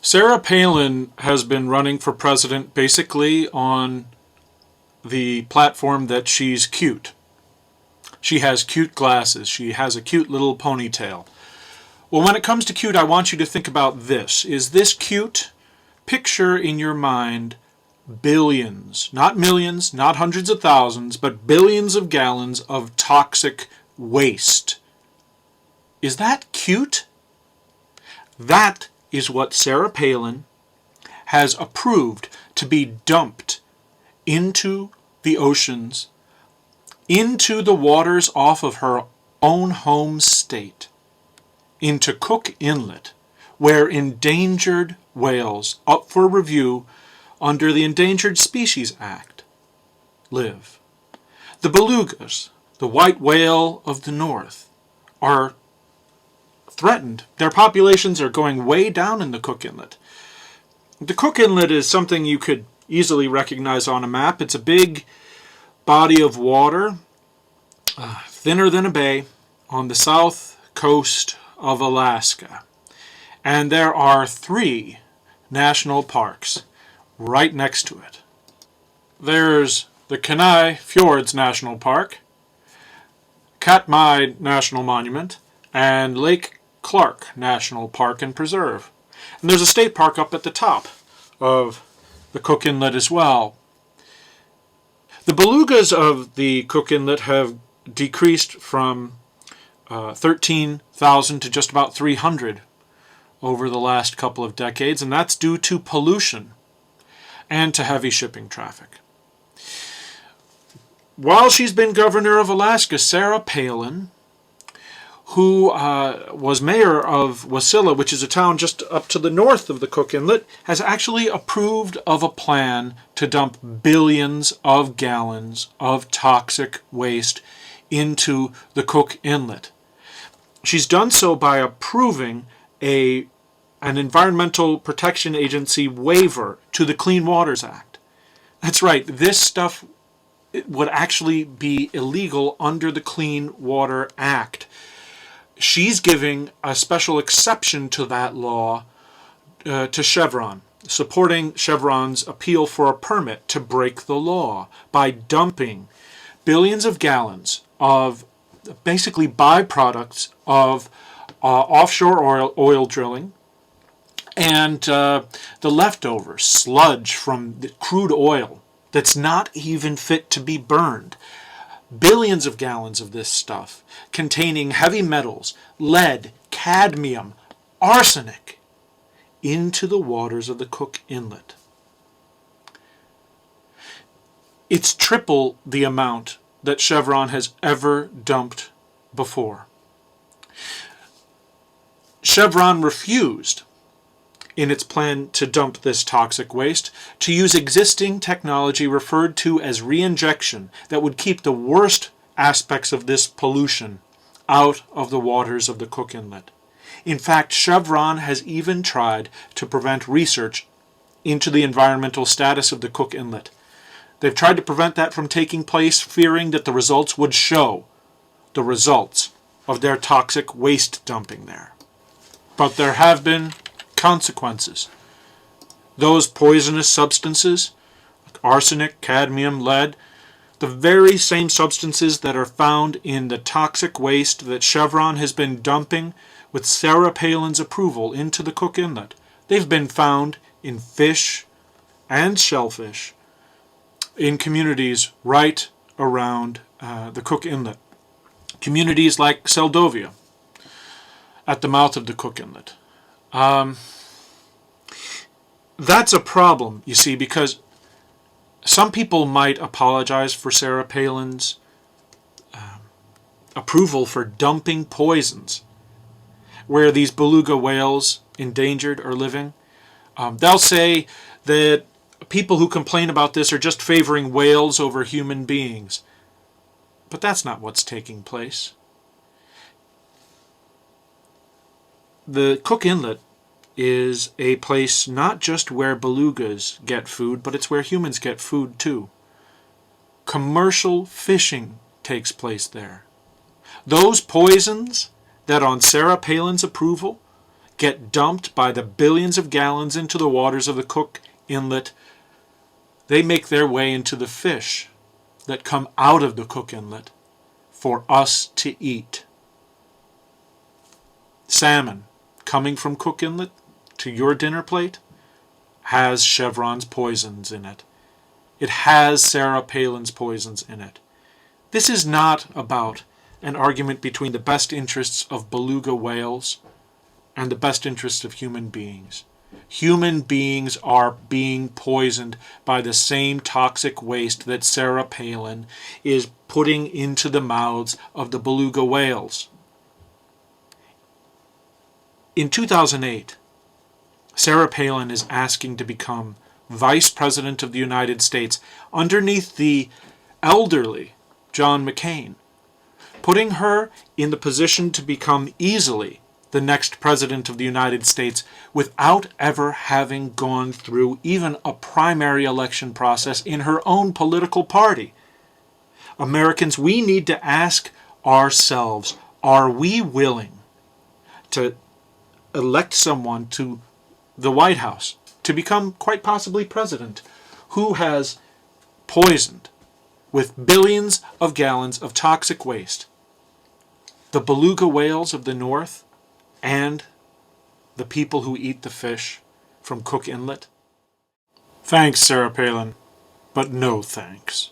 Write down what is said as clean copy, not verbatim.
Sarah Palin has been running for president basically on the platform that she's cute. She has cute glasses. She has a cute little ponytail. Well, when it comes to cute, I want you to think about this. Is this cute? Picture in your mind billions, not millions, not hundreds of thousands, but billions of gallons of toxic waste. Is that cute? That is what Sarah Palin has approved to be dumped into the oceans, into the waters off of her own home state, into Cook Inlet, where endangered whales up for review under the Endangered Species Act live. The belugas, the white whale of the north, are threatened. Their populations are going way down in the Cook Inlet. The Cook Inlet is something you could easily recognize on a map. It's a big body of water, thinner than a bay, on the south coast of Alaska. And there are 3 national parks right next to it. There's the Kenai Fjords National Park, Katmai National Monument, and Lake Clark National Park and Preserve. And there's a state park up at the top of the Cook Inlet as well. The belugas of the Cook Inlet have decreased from 13,000 to just about 300 over the last couple of decades, and that's due to pollution and to heavy shipping traffic. While she's been governor of Alaska, Sarah Palin, who was mayor of Wasilla, which is a town just up to the north of the Cook Inlet, has actually approved of a plan to dump billions of gallons of toxic waste into the Cook Inlet. She's done so by approving an Environmental Protection Agency waiver to the Clean Waters Act. That's right, this stuff would actually be illegal under the Clean Water Act. She's giving a special exception to that law to Chevron, supporting Chevron's appeal for a permit to break the law by dumping billions of gallons of basically byproducts of offshore oil drilling and the leftover sludge from the crude oil that's not even fit to be burned. Billions of gallons of this stuff containing heavy metals, lead, cadmium, arsenic into the waters of the Cook Inlet. It's triple the amount that Chevron has ever dumped before. Chevron refused, in its plan to dump this toxic waste, to use existing technology referred to as reinjection that would keep the worst aspects of this pollution out of the waters of the Cook Inlet. In fact, Chevron has even tried to prevent research into the environmental status of the Cook Inlet. They've tried to prevent that from taking place, fearing that the results would show the results of their toxic waste dumping there. But there have been consequences. Those poisonous substances, like arsenic, cadmium, lead, the very same substances that are found in the toxic waste that Chevron has been dumping with Sarah Palin's approval into the Cook Inlet, they've been found in fish and shellfish in communities right around the Cook Inlet. Communities like Seldovia at the mouth of the Cook Inlet. That's a problem, you see, because some people might apologize for Sarah Palin's approval for dumping poisons where these beluga whales, endangered, are living. They'll say that people who complain about this are just favoring whales over human beings. But that's not what's taking place. The Cook Inlet is a place not just where belugas get food, but it's where humans get food too. Commercial fishing takes place there. Those poisons that on Sarah Palin's approval get dumped by the billions of gallons into the waters of the Cook Inlet. They make their way into the fish that come out of the Cook Inlet for us to eat. Salmon coming from Cook Inlet to your dinner plate has Chevron's poisons in it. It has Sarah Palin's poisons in it. This is not about an argument between the best interests of beluga whales and the best interests of human beings. Human beings are being poisoned by the same toxic waste that Sarah Palin is putting into the mouths of the beluga whales. In 2008, Sarah Palin is asking to become Vice President of the United States underneath the elderly John McCain, putting her in the position to become easily the next President of the United States without ever having gone through even a primary election process in her own political party. Americans, we need to ask ourselves, are we willing to elect someone to the White House to become quite possibly president who has poisoned with billions of gallons of toxic waste the beluga whales of the north and the people who eat the fish from Cook Inlet? Thanks, Sarah Palin, but no thanks.